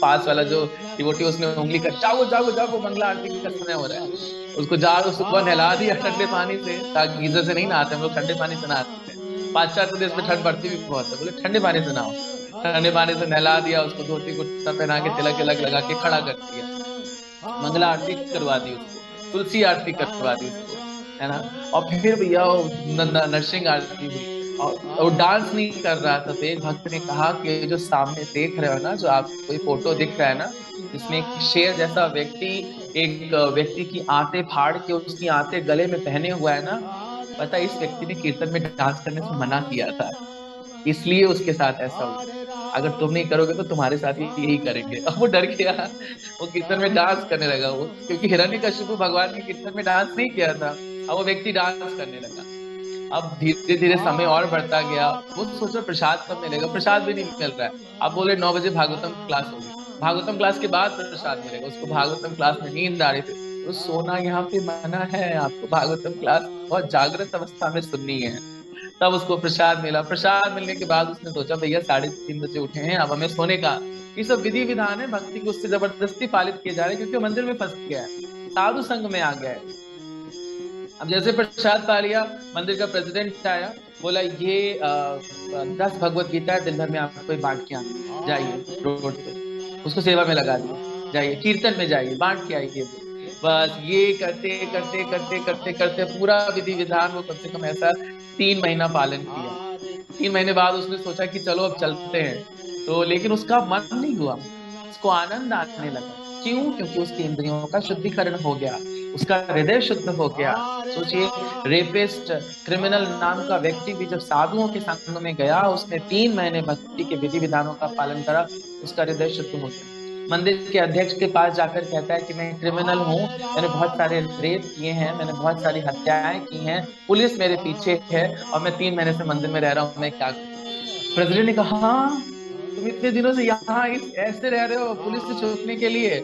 पास वाला जो डिवोटी, उसने उंगली कर, जागो जागो जागो, मंगला आरती का समय हो रहा है। उसको जाग सुबह नहला दिया ठंडे पानी से, ताकि गीजर से नहीं नहाते हम लोग, ठंडे पानी से नहाते हैं। पाश्चात्य देश में ठंड बढ़ती भी बहुत है, बोले ठंडे पानी से नहाओ। ठंडे पानी से नहला दिया उसको, धोती कुर्ता पहना के, तिलक तिलक लगा के खड़ा कर दिया, मंगला आरती करवा दी उसको, तुलसी आरती करवा दी उसको, है ना। और फिर भैया नरसिंह आरती हुई, और डांस नहीं कर रहा था। तो एक भक्त ने कहा कि जो सामने देख रहे हो ना, जो आपको कोई फोटो दिख रहा है ना, जिसमें एक शेर जैसा व्यक्ति एक व्यक्ति की आंतें फाड़ के उसकी आंतें गले में पहने हुआ है ना, पता इस व्यक्ति ने कीर्तन में डांस करने से मना किया था, इसलिए उसके साथ ऐसा हुआ। अगर तुम नहीं करोगे तो तुम्हारे साथ यही करेंगे। अब वो डर गया, वो कीर्तन में डांस करने लगा, वो क्योंकि हिरण्यकशिपु भगवान के कीर्तन में डांस नहीं किया था, अब वो व्यक्ति डांस करने लगा। अब धीरे धीरे समय और बढ़ता गया। वो सोचो प्रसाद कब मिलेगा, प्रसाद भी नहीं मिल रहा है। अब बोले 9 बजे भागवतम क्लास होगी, भागवतम क्लास के बाद प्रसाद मिलेगा। उसको भागवतम क्लास में नींद आ रही थी, तो सोना यहाँ पे मना है, आपको भागवतम क्लास बहुत जागृत अवस्था में सुननी है। तब उसको प्रसाद मिला। प्रसाद मिलने के बाद उसने सोचा भैया 3:30 बजे उठे हैं, अब हमें सोने का। ये सब विधि विधान है भक्ति को उससे जबरदस्ती पालित किए जा रहे हैं, क्योंकि मंदिर में फंस गया है, साधु संघ में आ गया है। अब जैसे प्रसाद पा लिया, मंदिर का प्रेसिडेंट आया, बोला ये 10 भगवत गीता है, दिन भर में आपको बांट के आना, जाइए रोड पे, उसको सेवा में लगा दिया, जाइए कीर्तन में जाइए, बांट के आइए। बस ये करते करते करते करते करते पूरा विधि विधान वो कम से कम ऐसा 3 महीना पालन किया। 3 महीने बाद उसने सोचा कि चलो अब चलते हैं, तो लेकिन उसका मन नहीं हुआ, उसको आनंद आने लगा। क्यों? क्योंकि उसकी इंद्रियों का शुद्धिकरण हो गया, उसका हृदय शुद्ध हो गया। सोचिए, रेपिस्ट, क्रिमिनल नाम का व्यक्ति भी जब साधुओं के संग में गया, उसने 3 महीने भक्ति के विधि विधानों का पालन करा, उसका हृदय शुद्ध हो गया। मंदिर के अध्यक्ष के पास जाकर कहता है कि मैं क्रिमिनल हूँ, मैंने बहुत सारे रेप किए हैं, मैंने बहुत सारी हत्याएं की हैं, पुलिस मेरे पीछे है और मैं 3 महीने से मंदिर में रह रहा हूँ, मैं क्या करूं? प्रेसिडेंट ने कहा, हाँ तुम इतने दिनों से यहाँ ऐसे रह रहे हो पुलिस से छुपने के लिए।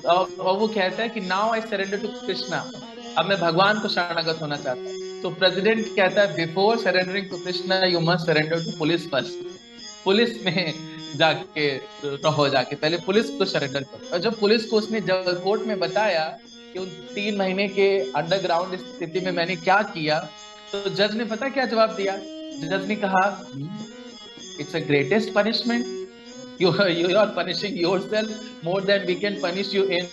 और वो कहता है कि now I surrender to Krishna, अब मैं भगवान को शरणागत होना चाहता हूँ। तो प्रेसिडेंट कहता है, before surrendering to Krishna you must surrender to police first. Police में जाके रहो, जाके पहले पुलिस को सरेंडर करो। और जब पुलिस को उसने जब कोर्ट में बताया कि उन 3 महीने के अंडरग्राउंड स्थिति में मैंने क्या किया, तो जज ने पता क्या जवाब दिया? जज ने कहा, it's a greatest punishment, you are punishing yourself more than we can punish you in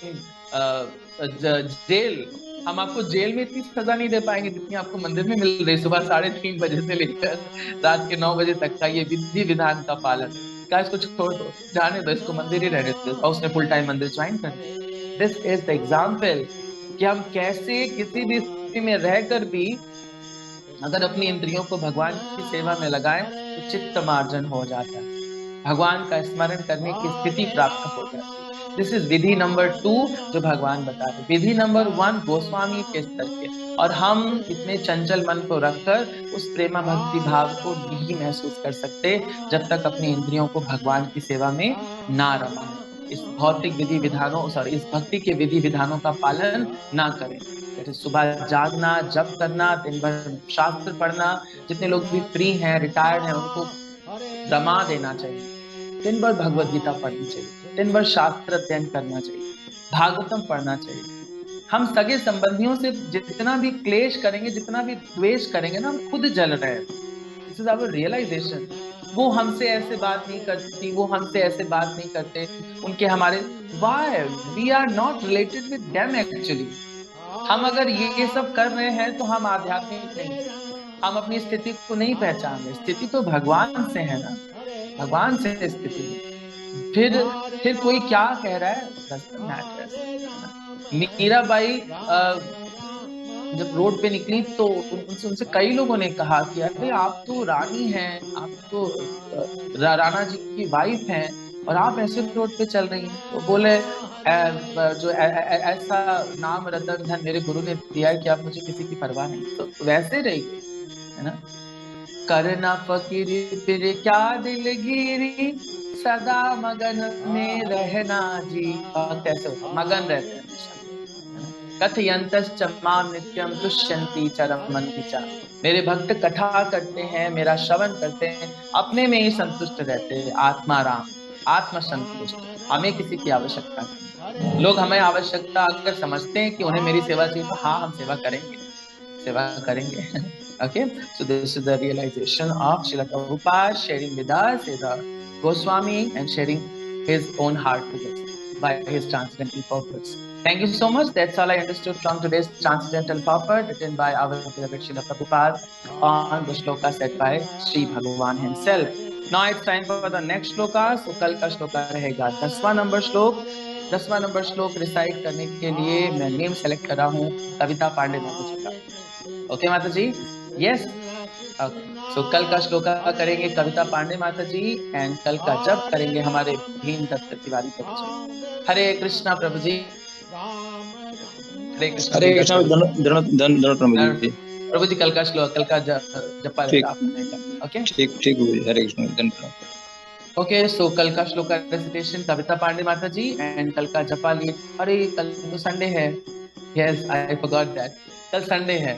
jail. हम आपको जेल में इतनी सजा नहीं दे पाएंगे जितनी आपको मंदिर में मिल रही, सुबह 3:30 बजे से लेकर रात के 9 बजे तक का ये विधि विधान का पालन। क्या इसको छोड़ दो, जाने दो, इसको मंदिर ही रहने दो। और उसने फुल टाइम मंदिर ज्वाइन कर दिया। दिस इज द एग्जाम्पल कि हम कैसे किसी भी स्थिति में रहकर भी अगर अपनी इंद्रियों को भगवान की सेवा में लगाएं तो चित्त मार्जन हो जाता है, भगवान का स्मरण करने की स्थिति प्राप्त हो जाती है। दिस इज विधि नंबर 2 जो भगवान बता रहे। विधि नंबर 1 गोस्वामी के स्तर के, और हम इतने चंचल मन को रखकर उस प्रेमा भक्ति भाव को नहीं महसूस कर सकते जब तक अपनी इंद्रियों को भगवान की सेवा में ना रमाएं, इस भौतिक विधि विधानों इस भक्ति के विधि विधानों का पालन ना करें। जैसे सुबह जागना, जप करना, दिन भर शास्त्र पढ़ना, जितने लोग भी फ्री हैं, रिटायर्ड हैं, उनको रमा देना चाहिए। दिन भर भगवत गीता पढ़नी चाहिए, दिन भर शास्त्र अध्ययन करना चाहिए, भागवतम पढ़ना चाहिए। हम सगे संबंधियों से जितना भी क्लेश करेंगे, जितना भी द्वेष करेंगे ना, हम खुद जल रहे हैं। This is our realization. वो हमसे ऐसे बात नहीं करती, वो हमसे ऐसे बात नहीं करते, उनके हमारे why we are not related with them actually. हम अगर ये सब कर रहे हैं तो हम आध्यात्मिक नहीं, हम अपनी स्थिति को नहीं पहचान रहे। स्थिति तो भगवान से है ना, भगवान से स्थिति। फिर कोई क्या कह रहा है, मीराबाई जब रोड पे निकली तो उनसे कई लोगों ने कहा कि अरे आप तो रानी हैं, आप तो राणा जी की वाइफ हैं और आप ऐसे रोड पे चल रही हैं। तो बोले जो ऐसा नाम रतन धन मेरे गुरु ने दिया है कि आप मुझे किसी की परवाह नहीं, तो वैसे रहिए, है ना। करना फकीरी फिर क्या दिलगिरी, सदा मगन में रहना जी। कैसे होता, मगन रहते हैं। कथयंतश्च माम नित्यम तुष्यन्ति चरमन्ति च। मेरे भक्त कथा करते हैं, मेरा श्रवण करते हैं, अपने में ही संतुष्ट रहते हैं, आत्माराम, आत्म संतुष्ट। हमें किसी की आवश्यकता नहीं। लोग हमें आवश्यकता अगर समझते हैं कि उन्हें मेरी सेवा चाहिए, तो हाँ हम सेवा करेंगे, सेवा करेंगे। Okay, so this is the realization of Srila Prabhupada sharing with us as a Goswami and sharing his own heart with us by his transcendental purpose. Thank you so much. That's all I understood from today's transcendental purport written by our beloved Srila Prabhupada on the shloka said by Sri Bhagavan himself. Now it's time for the next shloka. So कल का श्लोका रहेगा 10वां number श्लोक। 10वां number श्लोक recite करने के लिए मैं name select कर रहा हूँ, कविता पांडे माता जी का। ओके माता जी, यस ओके। सो कल का श्लोका करेंगे कविता पांडे माता जी, एंड कल का जप करेंगे हमारे भीम दत्त तिवारी प्रभु जी। हरे कृष्णा प्रभु जी, हरे कृष्णा प्रभु जी। प्रभु जी कल का श्लोक, कल का जपा रहेगा आपका। ओके ठीक ठीक गुरु जी, हरे कृष्ण, धन्यवाद। ओके, सो कल का श्लोक का रेसिटेशन कविता पांडे माता जी, एंड कल का जपा लिए। अरे कल तो संडे है, यस आई फॉरगॉट दैट, कल संडे है।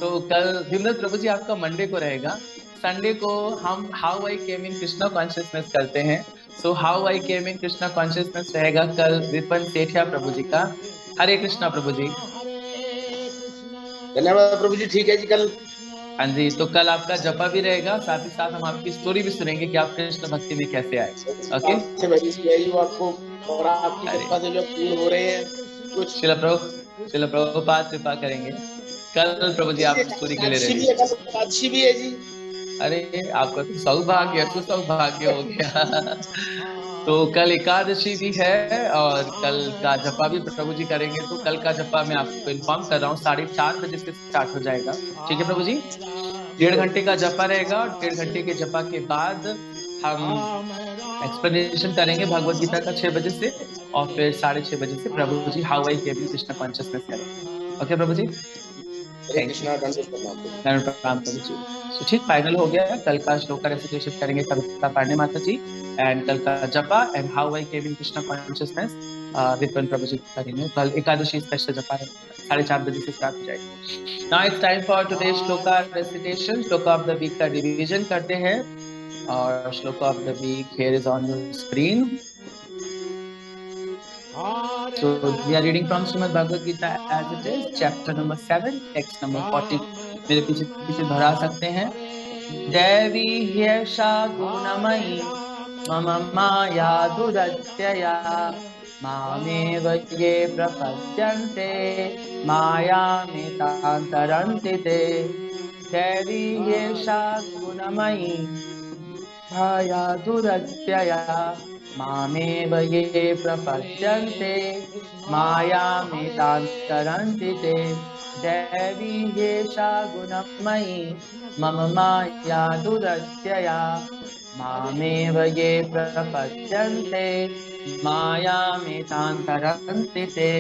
सो कल विमल प्रभु जी आपका मंडे को रहेगा। संडे को हम how I came in Krishna consciousness करते हैं। So how I came in Krishna consciousness रहेगा कल विपिन सेठिया प्रभु जी का। हरे कृष्णा प्रभु जी। धन्यवाद प्रभु जी, ठीक है जी। कल हाँ जी, तो कल आपका जपा भी रहेगा, साथ ही साथ हम आपकी स्टोरी भी सुनेंगे कि आप कृष्ण भक्ति में कैसे आए। ओके, आपको और आपकी कृपा से जो पूर्ण हो रहे हैं कुछ। शिला प्रभुपाद कृपा करेंगे। कल प्रभु जी आप स्टोरी के लिए रेडी। अच्छी भी है जी। अरे आपका तो सौभाग्य, सुसौभाग्य हो गया। तो कल एकादशी भी है और कल का जपा भी प्रभु जी करेंगे। तो कल का जपा मैं आपको इन्फॉर्म कर रहा हूँ 4:30 बजे से स्टार्ट हो जाएगा। ठीक है प्रभु जी, 1.5 घंटे का जपा रहेगा। 1.5 घंटे के जपा के बाद हम एक्सप्लेनेशन करेंगे भगवत गीता का 6 बजे से, और फिर 6:30 बजे से प्रभु जी how I came in Krishna consciousness करेंगे। ओके प्रभु जी, प्रणाम प्रभु जी। तो ठीक फाइनल हो गया। कल का श्लोक का रेसिटेशन करेंगे कविता पांडे माता जी, एंड कल का जपा and how I came in Krishna consciousness Vipin Prabhu ji करेंगे। कल एकादशी स्पेशल जपा 4:30 बजे से स्टार्ट हो जाएगी। Now it's time for today shloka का recitation. Shloka of the week का रिवीजन करते हैं, और shloka of the week here is on your screen. So we are reading from Srimad Bhagavad Gita as it is, chapter number 7, text number 40. मेरे पीछे पीछे दोहरा सकते हैं। देवी ह्येषा गुणमयी मम माया दुरत्यया मामेव ये प्रपद्यन्ते मायामेतान्तरन्ति ते। देवी ह्येषा गुणमयी माया दुरत्यया मामेव ये प्रपद्यन्ते मायामेतान्तरन्ति ते। देवी ह्येषा गुणमयी मम माया दुरत्यया मामेव ये प्रपद्यन्ते मायामेतान्तरन्ति ते।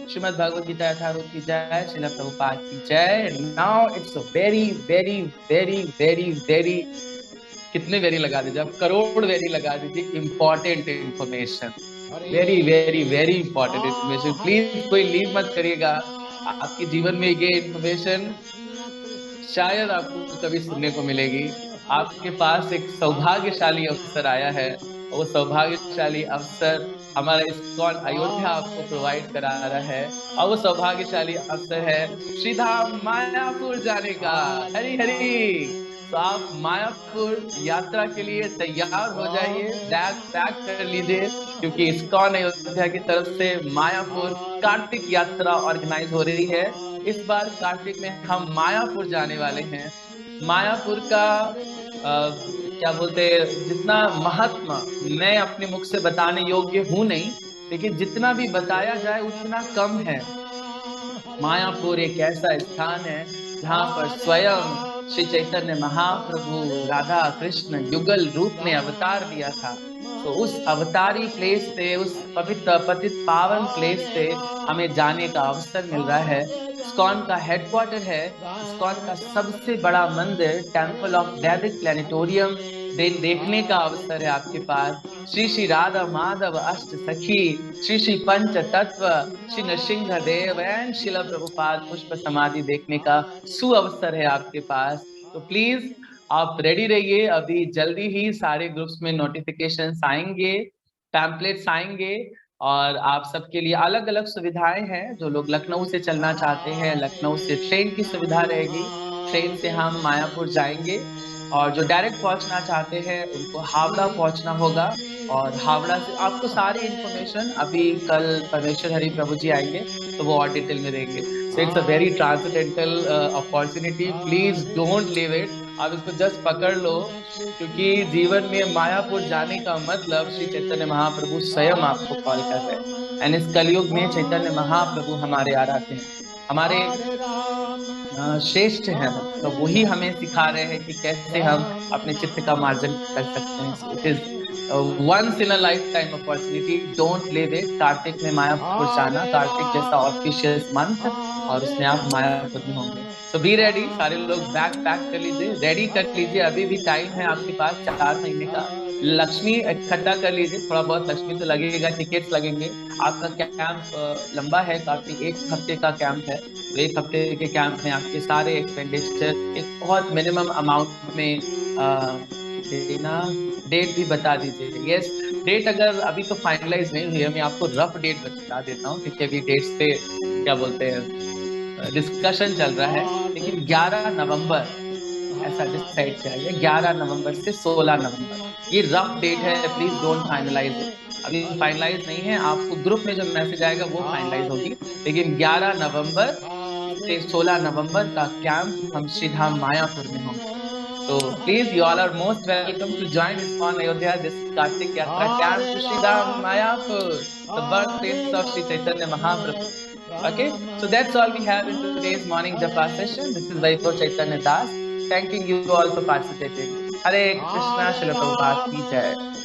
श्रीमद् भगवद गीता यथारूप की जय, श्रील प्रभुपाद की जय। Now it's a very very very very very, कितने वेरी लगा दीजिए आप, करोड़ वेरी लगा दीजिए, important information, very very very important information. Please कोई लीव मत करिएगा। आपके जीवन में ये इंफॉर्मेशन शायद आपको कभी सुनने को मिलेगी। आपके पास एक सौभाग्यशाली अवसर आया है, और वो सौभाग्यशाली अवसर हमारा इस्कॉन अयोध्या आपको प्रोवाइड करा रहा है, और वो सौभाग्यशाली अवसर है श्रीधाम मायापुर जाने का। हरी हरी। तो आप मायापुर यात्रा के लिए तैयार हो जाइए, बैग पैक कर लीजिए, क्योंकि इस्कॉन अयोध्या की तरफ से मायापुर कार्तिक यात्रा ऑर्गेनाइज हो रही है। इस बार कार्तिक में हम मायापुर जाने वाले हैं। मायापुर का क्या बोलते हैं, जितना महत्व मैं अपने मुख से बताने योग्य हूँ नहीं, लेकिन जितना भी बताया जाए उतना कम है। मायापुर एक ऐसा स्थान है जहाँ पर स्वयं श्री चैतन्य महाप्रभु राधा कृष्ण युगल रूप में अवतार लिया था। तो उस अवतारी प्लेस पे, उस पवित्र पतित पावन प्लेस पे हमें जाने का अवसर मिल रहा है। इस्कॉन का हेडक्वार्टर है, इस्कॉन का सबसे बड़ा मंदिर टेम्पल ऑफ वैदिक प्लेनेटोरियम देखने का अवसर है आपके पास। श्री श्री राधा माधव अष्ट सखी, श्री श्री पंच तत्व, श्री नृसिंह देव एंड शिला प्रभुपाद पुष्प समाधि देखने का सुअवसर है आपके पास। तो प्लीज आप रेडी रहिए, अभी जल्दी ही सारे ग्रुप्स में नोटिफिकेशंस आएंगे, पैम्पलेट्स आएंगे, और आप सबके लिए अलग अलग सुविधाएं हैं। जो लोग लखनऊ से चलना चाहते हैं, लखनऊ से ट्रेन की सुविधा रहेगी, ट्रेन से हम मायापुर जाएंगे, और जो डायरेक्ट पहुंचना चाहते हैं उनको हावड़ा पहुंचना होगा, और हावड़ा से आपको सारी इन्फॉर्मेशन अभी कल परमेश्वर हरि प्रभु जी आएंगे तो वो और डिटेल में देंगे। So it's a very transcendental opportunity, please don't leave it. आप इसको जस्ट पकड़ लो, क्योंकि जीवन में मायापुर जाने का मतलब श्री चैतन्य महाप्रभु स्वयं आपको कॉल कर रहे हैं। एंड इस कलयुग में चैतन्य महाप्रभु हमारे आराध्य हैं, हमारे श्रेष्ठ हैं, तो वही हमें सिखा रहे हैं कि कैसे हम अपने चित्त का मार्जन कर सकते हैं। It is once in a lifetime opportunity, don't leave it. Kartik में मायापुर जाना, कार्तिक जैसा ऑफिशियस मंथ, और उसमें आप मायापुर में होंगे। So be ready, सारे लोग बैग पैक कर लीजिए, रेडी कर लीजिए, अभी भी टाइम है आपके पास 4 महीने का। लक्ष्मी इकट्ठा कर लीजिए, थोड़ा बहुत लक्ष्मी तो लगेगा, टिकट्स लगेंगे। आपका कैंप लंबा है काफी, 1 हफ्ते का कैंप है। तो 1 हफ्ते के कैंप में आपके सारे एक्सपेंडिचर एक बहुत मिनिमम अमाउंट में देना। डेट भी बता दीजिए। यस, डेट अगर अभी तो फाइनलाइज नहीं हुई है, मैं आपको रफ डेट बता देता हूँ, क्योंकि अभी डेट से क्या बोलते हैं डिस्कशन चल रहा है। लेकिन 11 नवंबर ऐसा डिसाइड किया गया, 11 नवंबर से 16 नवंबर ये रफ डेट है। प्लीज डोंट फाइनलाइज इट, अभी फाइनलाइज नहीं है। आपको ग्रुप में जो मैसेज आएगा वो फाइनलाइज होगी। लेकिन 11 नवंबर से 16 नवंबर का कैंप हम श्रीधाम मायापुर में होंगे। So please, you all are most welcome to join ISKCON Ayodhya this Kartik Yatra camp to Shridham Mayapur, the birthplace of Sri Chaitanya Mahaprabhu. Okay, so that's all we have in today's morning Japa session. This is Vaibhav Chaitanya Das, thanking you all for participating. Hare Krishna, Srila Prabhupada ki jai.